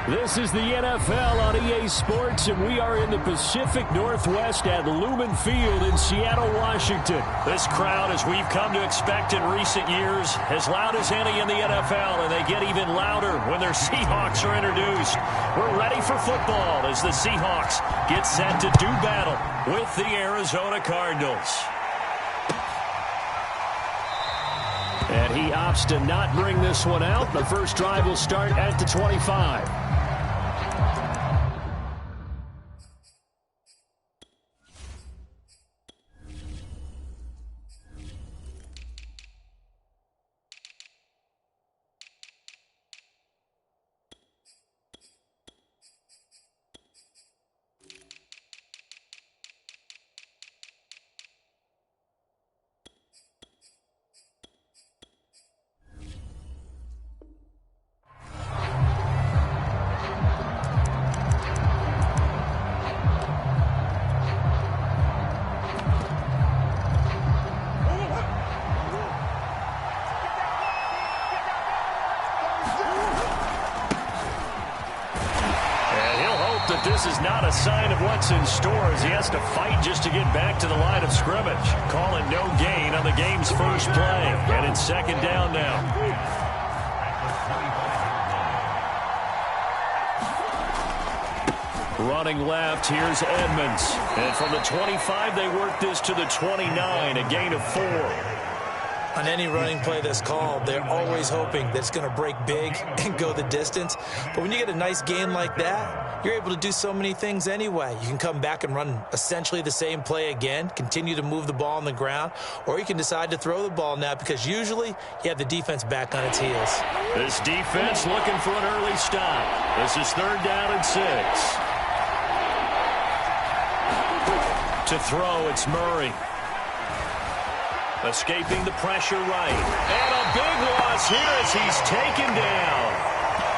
This is the NFL on EA Sports, and we are in the Pacific Northwest at Lumen Field in Seattle, Washington. This crowd, as we've come to expect in recent years, as loud as any in the NFL, and they get even louder when their Seahawks are introduced. We're ready for football as the Seahawks get set to do battle with the Arizona Cardinals. And he opts to not bring this one out. The first drive will start at the 25. This is not a sign of what's in store as he has to fight just to get back to the line of scrimmage. Calling no gain on the game's first play. And it's second down now. Running left, here's Edmonds. And from the 25, they work this to the 29, a gain of 4. On any running play that's called, they're always hoping that it's going to break big and go the distance. But when you get a nice gain like that, you're able to do so many things anyway. You can come back and run essentially the same play again, continue to move the ball on the ground, or you can decide to throw the ball now because usually you have the defense back on its heels. This defense looking for an early stop. This is third down and 6. To throw, it's Murray. Escaping the pressure right. And a big loss here as he's taken down.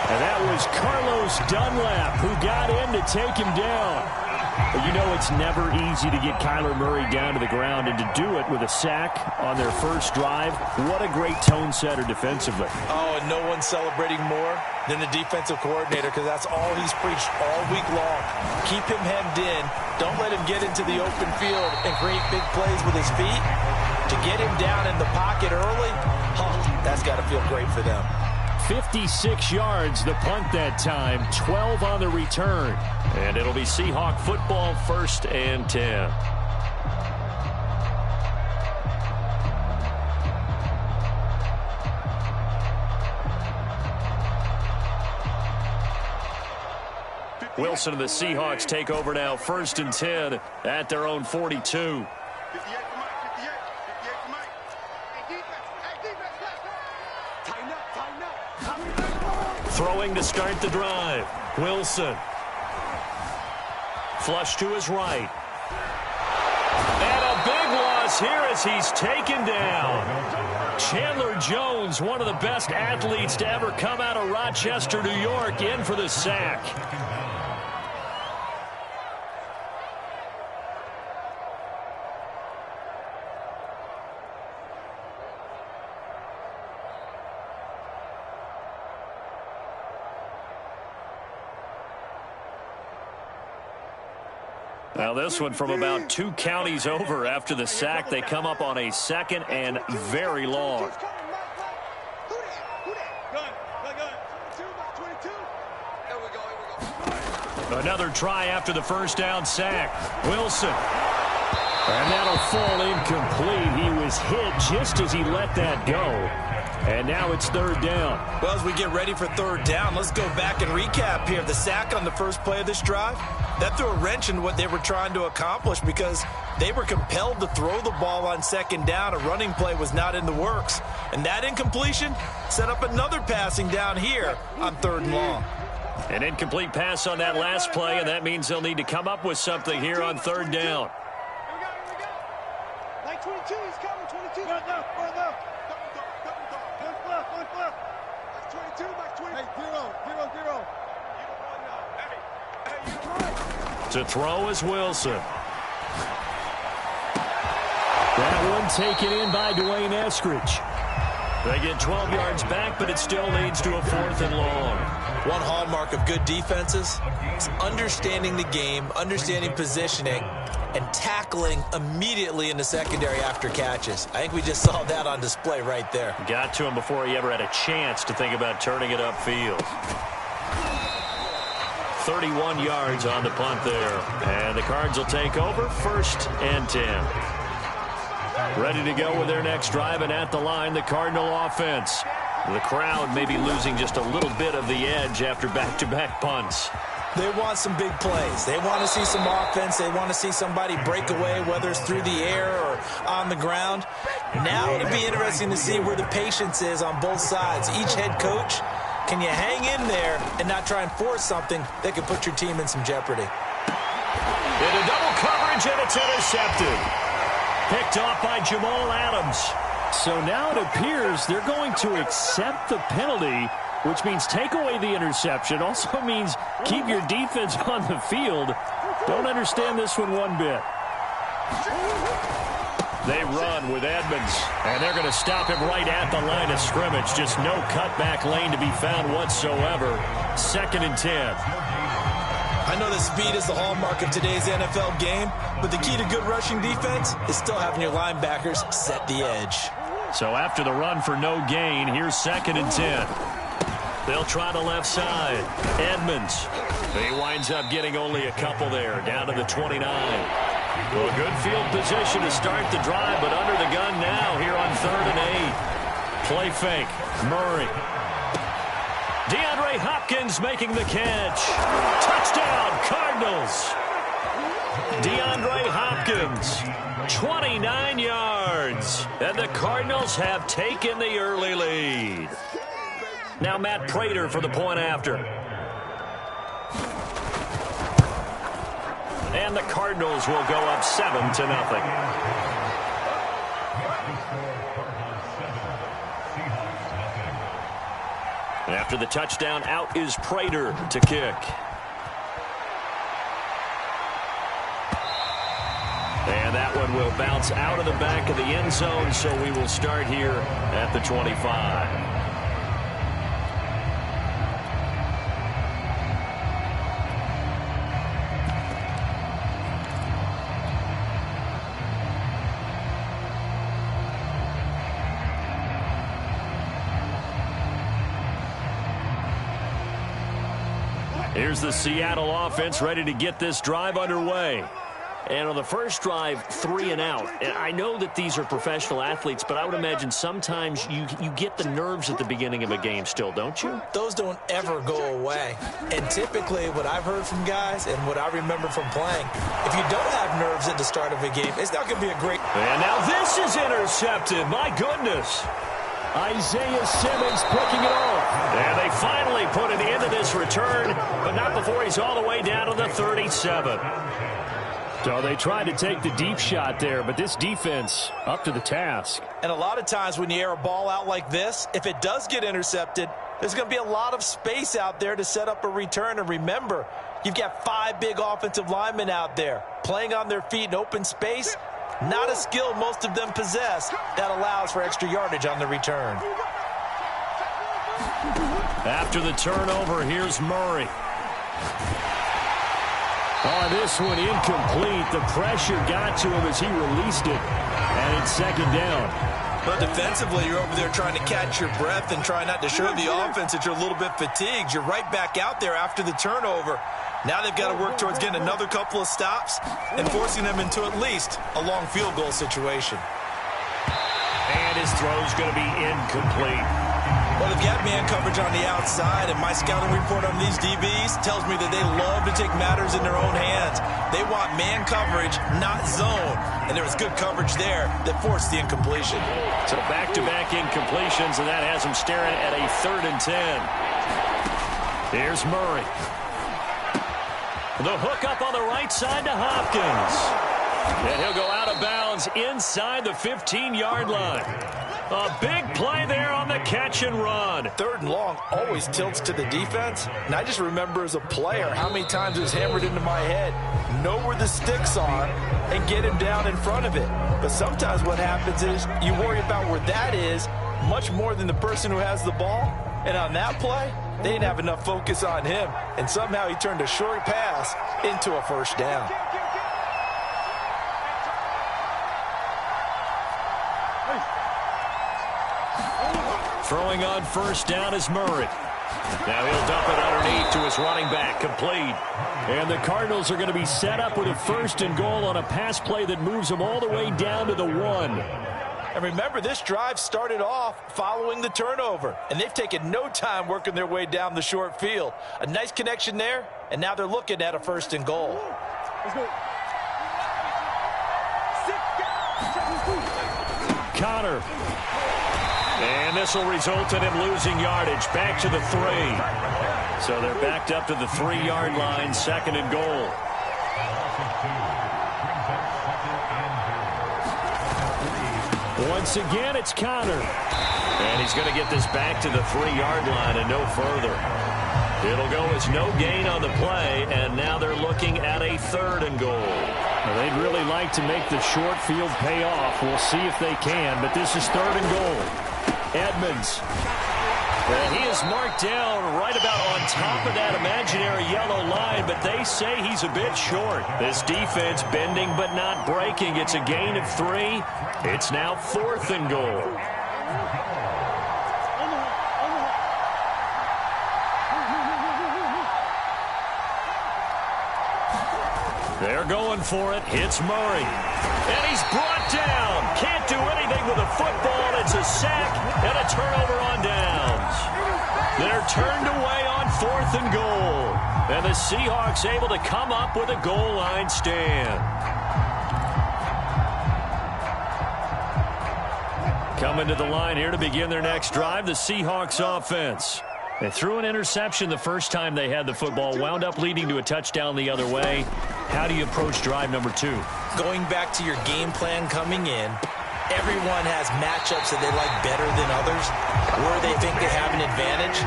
And that was Carlos Dunlap who got in to take him down. But you know it's never easy to get Kyler Murray down to the ground, and to do it with a sack on their first drive, what a great tone setter defensively. Oh, and no one's celebrating more than the defensive coordinator because that's all he's preached all week long. Keep him hemmed in. Don't let him get into the open field and create big plays with his feet. To get him down in the pocket early, that's got to feel great for them. 56 yards the punt that time, 12 on the return. And it'll be Seahawk football, 1st and 10. Wilson and the Seahawks take over now, 1st and 10 at their own 42. Throwing to start the drive. Wilson. Flush to his right. And a big loss here as he's taken down. Chandler Jones, one of the best athletes to ever come out of Rochester, New York, in for the sack. Now this one from about 2 counties over after the sack. They come up on a 2nd and very long. Another try after the first down sack. Wilson. And that'll fall incomplete. He was hit just as he let that go. And now it's 3rd down. Well, as we get ready for 3rd down, let's go back and recap here. The sack on the first play of this drive, that threw a wrench in what they were trying to accomplish because they were compelled to throw the ball on 2nd down. A running play was not in the works. And that incompletion set up another passing down here on 3rd and long. An incomplete pass on that last play, and that means they'll need to come up with something here on 3rd down. Here we go. Like 22, he's coming, 22. Right now. That's 22, that's 20. Hey, 0. To throw is Wilson. That one taken in by Dwayne Eskridge. They get 12 yards back, but it still leads to a 4th and long. One hallmark of good defenses is understanding the game, understanding positioning, and tackling immediately in the secondary after catches. I think we just saw that on display right there. Got to him before he ever had a chance to think about turning it upfield. 31 yards on the punt there. And the Cards will take over, 1st and 10. Ready to go with their next drive, and at the line, the Cardinal offense. The crowd may be losing just a little bit of the edge after back-to-back punts. They want some big plays. They want to see some offense. They want to see somebody break away, whether it's through the air or on the ground. Now it'll be interesting to see where the patience is on both sides. Each head coach, can you hang in there and not try and force something that could put your team in some jeopardy? Into double coverage, and it's intercepted. Picked off by Jamal Adams. So now it appears they're going to accept the penalty, which means take away the interception. Also means keep your defense on the field. Don't understand this one bit. They run with Edmonds, and they're going to stop him right at the line of scrimmage. Just no cutback lane to be found whatsoever. 2nd and 10. I know that speed is the hallmark of today's NFL game, but the key to good rushing defense is still having your linebackers set the edge. So after the run for no gain, here's 2nd and 10. They'll try the left side. Edmonds. He winds up getting only a couple there, down to the 29. Well, a good field position to start the drive, but under the gun now here on 3rd and 8. Play fake. Murray. DeAndre Hopkins making the catch. Touchdown, Cardinals. DeAndre Hopkins, 29 yards. And the Cardinals have taken the early lead. Now Matt Prater for the point after. And the Cardinals will go up 7-0. After the touchdown, out is Prater to kick. And that one will bounce out of the back of the end zone, so we will start here at the 25. Here's the Seattle offense ready to get this drive underway. And on the first drive, 3 and out. And I know that these are professional athletes, but I would imagine sometimes you get the nerves at the beginning of a game still, don't you? Those don't ever go away. And typically what I've heard from guys and what I remember from playing, if you don't have nerves at the start of a game, it's not going to be a great... And now this is intercepted. My goodness. Isaiah Simmons picking it off. And they finally put an end to this return, but not before he's all the way down to the 37. So they tried to take the deep shot there, but this defense up to the task. And a lot of times when you air a ball out like this, if it does get intercepted, there's going to be a lot of space out there to set up a return. And remember, you've got 5 big offensive linemen out there playing on their feet in open space. Not a skill most of them possess that allows for extra yardage on the return. After the turnover, here's Murray. Oh, this one incomplete. The pressure got to him as he released it. And it's 2nd down. But defensively, you're over there trying to catch your breath and try not to show the offense that you're a little bit fatigued. You're right back out there after the turnover. Now they've got to work towards getting another couple of stops and forcing them into at least a long field goal situation. And his throw's going to be incomplete. Well, they've got man coverage on the outside, and my scouting report on these DBs tells me that they love to take matters in their own hands. They want man coverage, not zone. And there was good coverage there that forced the incompletion. So back-to-back incompletions, and that has them staring at a 3rd and 10. Here's Murray. The hook up on the right side to Hopkins. And he'll go out of bounds inside the 15-yard line. A big play there on the catch and run. 3rd and long always tilts to the defense. And I just remember as a player how many times it was hammered into my head. Know where the sticks are and get him down in front of it. But sometimes what happens is you worry about where that is much more than the person who has the ball. And on that play, They didn't have enough focus on him, and somehow he turned a short pass into a first down. Throwing on first down is Murray. Now he'll dump it underneath to his running back, complete. And the Cardinals are going to be set up with a 1st and goal on a pass play that moves them all the way down to the 1. And remember, this drive started off following the turnover, and they've taken no time working their way down the short field. A nice connection there, and now they're looking at a 1st and goal. Connor. And this will result in him losing yardage. Back to the 3. So they're backed up to the 3-yard line, 2nd and goal. Once again, it's Connor. And he's going to get this back to the 3-yard line and no further. It'll go as no gain on the play, and now they're looking at a 3rd and goal. Well, they'd really like to make the short field pay off. We'll see if they can, but this is 3rd and goal. Edmonds. And he is marked down right about on top of that imaginary yellow line, but they say he's a bit short. This defense bending but not breaking. It's a gain of 3. It's now 4th and goal. They're going for it. Hits Murray. And he's brought down. Can't do anything with a football. It's a sack and a turnover on downs. They're turned away on 4th and goal. And the Seahawks able to come up with a goal line stand. Coming to the line here to begin their next drive, the Seahawks offense. They threw an interception the first time they had the football, wound up leading to a touchdown the other way. How do you approach drive number 2? Going back to your game plan coming in, everyone has matchups that they like better than others, where they think they have an advantage.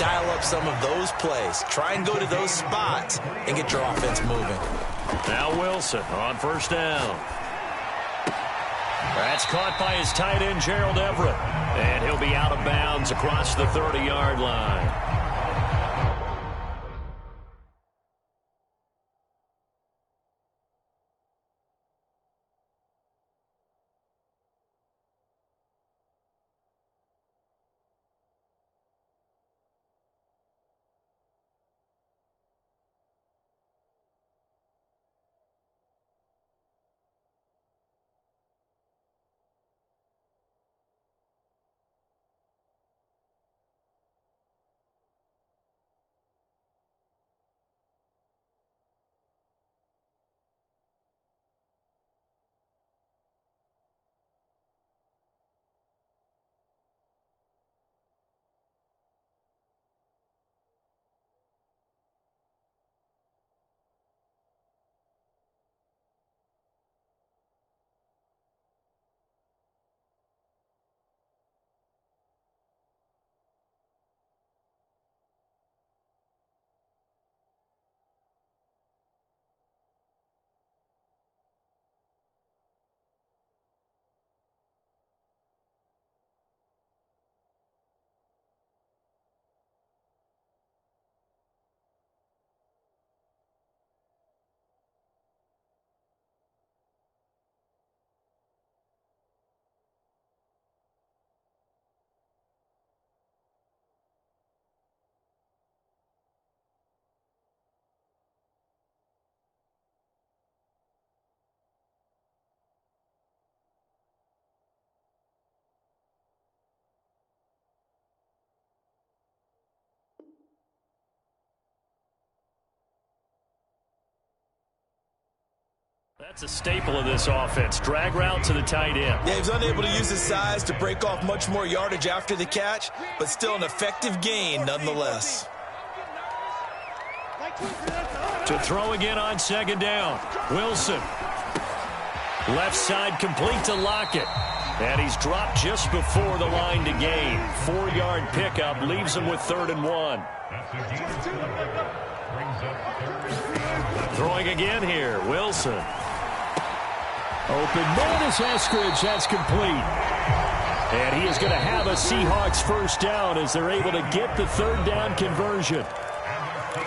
Dial up some of those plays. Try and go to those spots and get your offense moving. Now Wilson on first down. That's caught by his tight end, Gerald Everett. And he'll be out of bounds across the 30-yard line. That's a staple of this offense. Drag route to the tight end. Yeah, he's unable to use his size to break off much more yardage after the catch, but still an effective gain nonetheless. To throw again on second down. Wilson. Left side complete to Lockett. And he's dropped just before the line to gain. 4-yard pickup leaves him with 3rd and 1. Throwing again here. Wilson. Open man is Eskridge. That's complete. And he is going to have a Seahawks first down as they're able to get the third down conversion.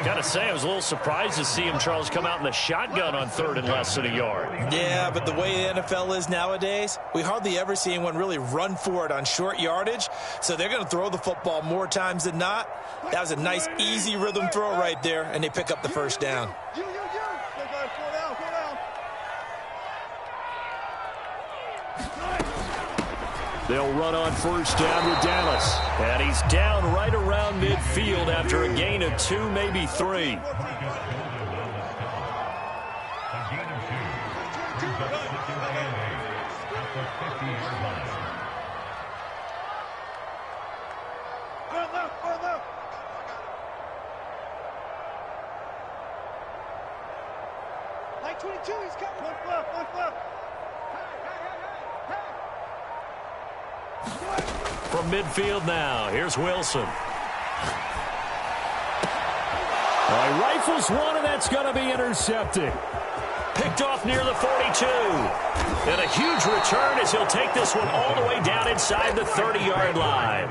Got to say, I was a little surprised to see him, Charles, come out in the shotgun on third and less than a yard. Yeah, but the way the NFL is nowadays, we hardly ever see anyone really run for it on short yardage. So they're going to throw the football more times than not. That was a nice, easy rhythm throw right there, and they pick up the first down. They'll run on first down with Dallas. And he's down right around midfield after a gain of 2, maybe 3. Like 22, he's coming. Left. From midfield now, here's Wilson. He rifles one, and that's going to be intercepted. Picked off near the 42. And a huge return as he'll take this one all the way down inside the 30-yard line.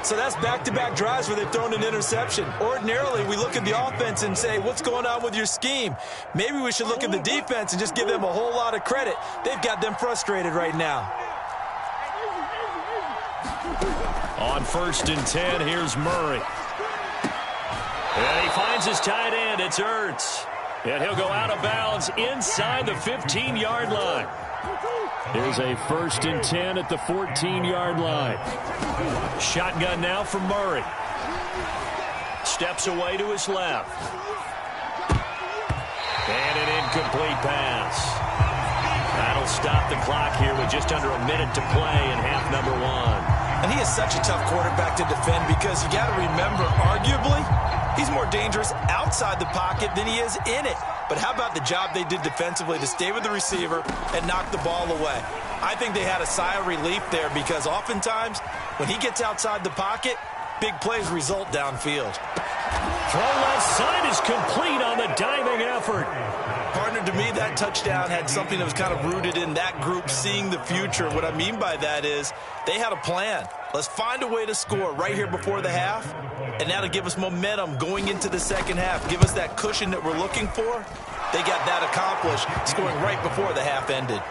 So that's back-to-back drives where they've thrown an interception. Ordinarily, we look at the offense and say, what's going on with your scheme? Maybe we should look at the defense and just give them a whole lot of credit. They've got them frustrated right now. On first and 10, here's Murray. And he finds his tight end. It's Ertz. And he'll go out of bounds inside the 15-yard line. Here's a first and 10 at the 14-yard line. Shotgun now from Murray. Steps away to his left. And an incomplete pass. That'll stop the clock here with just under a minute to play in half number 1. And he is such a tough quarterback to defend because you got to remember, arguably, he's more dangerous outside the pocket than he is in it. But how about the job they did defensively to stay with the receiver and knock the ball away? I think they had a sigh of relief there because oftentimes when he gets outside the pocket, big plays result downfield. Throw left side is complete on the diving effort. Partner, to me, that touchdown had something that was kind of rooted in that group seeing the future. What I mean by that is they had a plan. Let's find a way to score right here before the half, and that'll give us momentum going into the second half. Give us that cushion that we're looking for. They got that accomplished, scoring right before the half ended.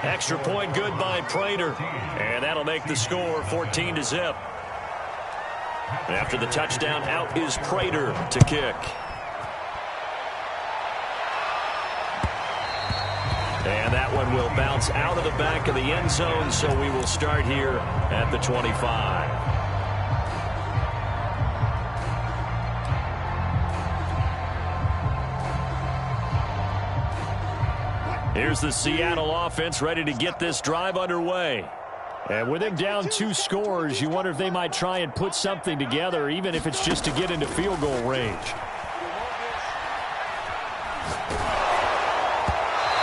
Extra point good by Prater. And that'll make the score 14-0. After the touchdown, out is Prater to kick. And that one will bounce out of the back of the end zone, so we will start here at the 25. Here's the Seattle offense ready to get this drive underway. And with him down 2 scores, you wonder if they might try and put something together, even if it's just to get into field goal range.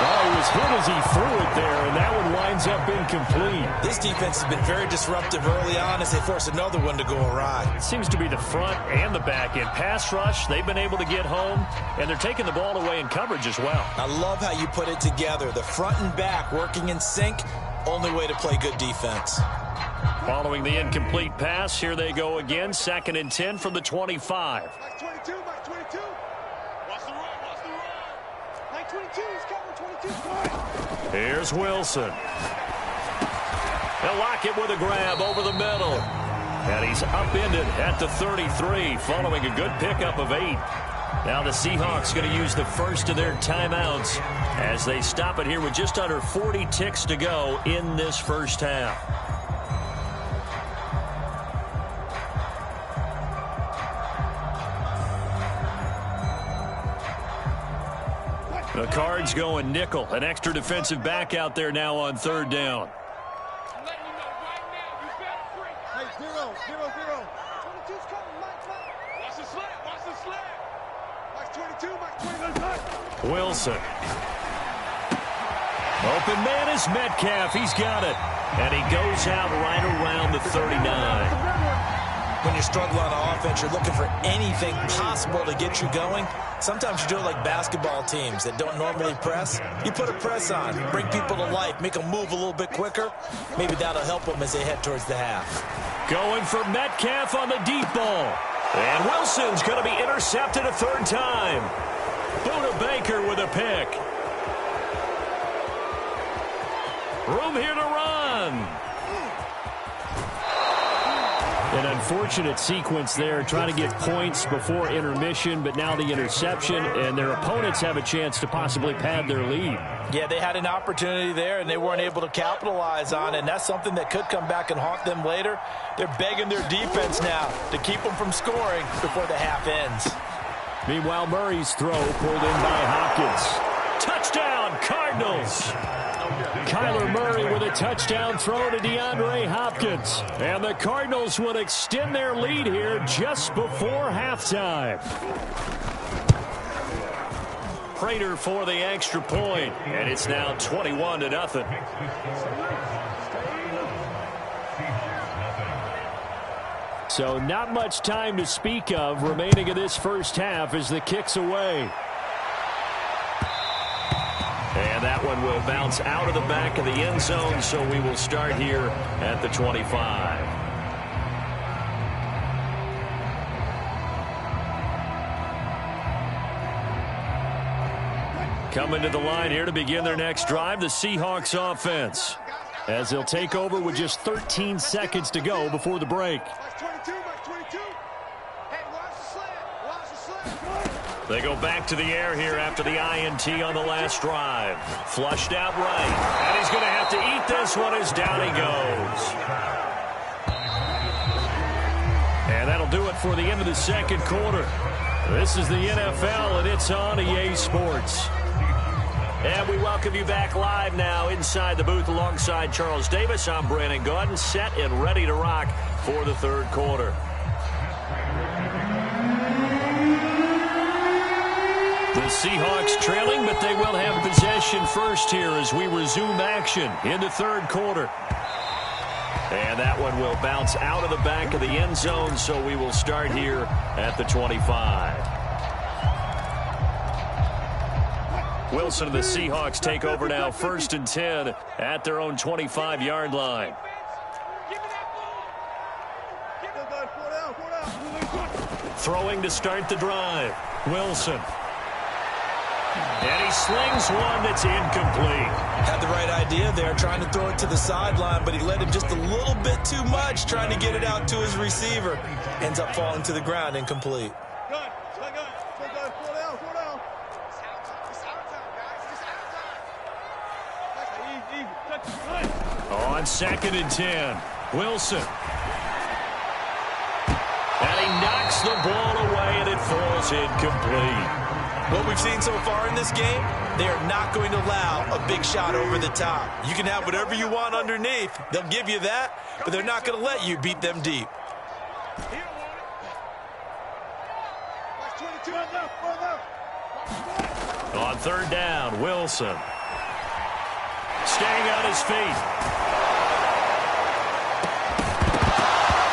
Oh, he was hit as he threw it there, and that one winds up incomplete. This defense has been very disruptive early on as they force another one to go awry. It seems to be the front and the back end. Pass rush, they've been able to get home, and they're taking the ball away in coverage as well. I love how you put it together. The front and back working in sync, only way to play good defense. Following the incomplete pass, here they go again. 2nd and 10 from the 25. Like 22, like 22. Watch the run. Like 22, he's coming. 22. Here's Wilson. They'll lock it with a grab over the middle. And he's upended at the 33 following a good pickup of 8. Now the Seahawks going to use the first of their timeouts as they stop it here with just under 40 ticks to go in this first half. The Cards going nickel. An extra defensive back out there now on 3rd down. Hey, 0. 22's coming, Mike. Watch the slant. Mike's 22, Mike's 22. Wilson. Open man is Metcalf. He's got it. And he goes out right around the 39. when you're struggling on offense, you're looking for anything possible to get you going. Sometimes you do it like basketball teams that don't normally press. You put a press on, bring people to life, make them move a little bit quicker. Maybe that'll help them as they head towards the half. Going for Metcalf on the deep ball. And Wilson's going to be intercepted a third time. Buda Baker with a pick. Room here to run. An unfortunate sequence there, trying to get points before intermission, but now the interception, and their opponents have a chance to possibly pad their lead. Yeah, they had an opportunity there, and they weren't able to capitalize on it, and that's something that could come back and haunt them later. They're begging their defense now to keep them from scoring before the half ends. Meanwhile, Murray's throw pulled in by Hopkins. Touchdown, Cardinals! Kyler Murray with a touchdown throw to DeAndre Hopkins. And the Cardinals would extend their lead here just before halftime. Prater for the extra point, and it's now 21-0. So not much time to speak of remaining in this first half as the kick's away. And that one will bounce out of the back of the end zone, so we will start here at the 25. Coming to the line here to begin their next drive, the Seahawks offense, as they'll take over with just 13 seconds to go before the break. They go back to the air here after the INT on the last drive. Flushed out right. And he's going to have to eat this one as down he goes. And that'll do it for the end of the second quarter. This is the NFL, and it's on EA Sports. And we welcome you back live now inside the booth alongside Charles Davis. I'm Brandon Gaudin, set and ready to rock for the third quarter. The Seahawks trailing, but they will have possession first here as we resume action in the third quarter. And that one will bounce out of the back of the end zone, so we will start here at the 25. Wilson and the Seahawks take over now, 1st and 10 at their own 25-yard line. Throwing to start the drive, Wilson. And he slings one that's incomplete. Had the right idea there, trying to throw it to the sideline, but he let him just a little bit too much, trying to get it out to his receiver. Ends up falling to the ground, incomplete. On 2nd and 10, Wilson. And he knocks the ball away, and it falls incomplete. What we've seen so far in this game, they are not going to allow a big shot over the top. You can have whatever you want underneath. They'll give you that, but they're not going to let you beat them deep. On 3rd down, Wilson. Staying on his feet.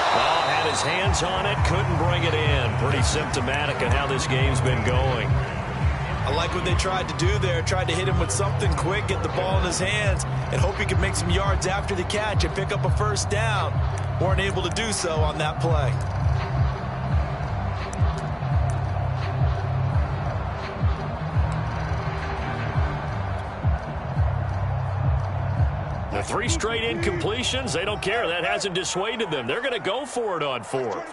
Oh, had his hands on it, couldn't bring it in. Pretty symptomatic of how this game's been going. I like what they tried to do there. Tried to hit him with something quick, get the ball in his hands, and hope he could make some yards after the catch and pick up a first down. Weren't able to do so on that play. The 3 straight incompletions, they don't care. That hasn't dissuaded them. They're going to go for it on 4th.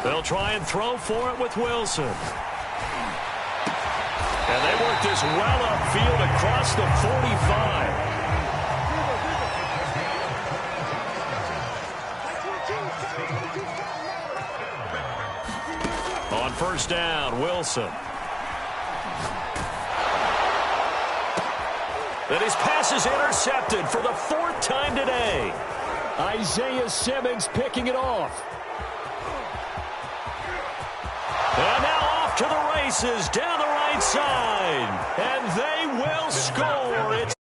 They'll try and throw for it with Wilson. And they work this well upfield across the 45. On 1st down, Wilson. And his pass is intercepted for the 4th time today. Isaiah Simmons picking it off. And now off to the races down the right side. And they will score. It's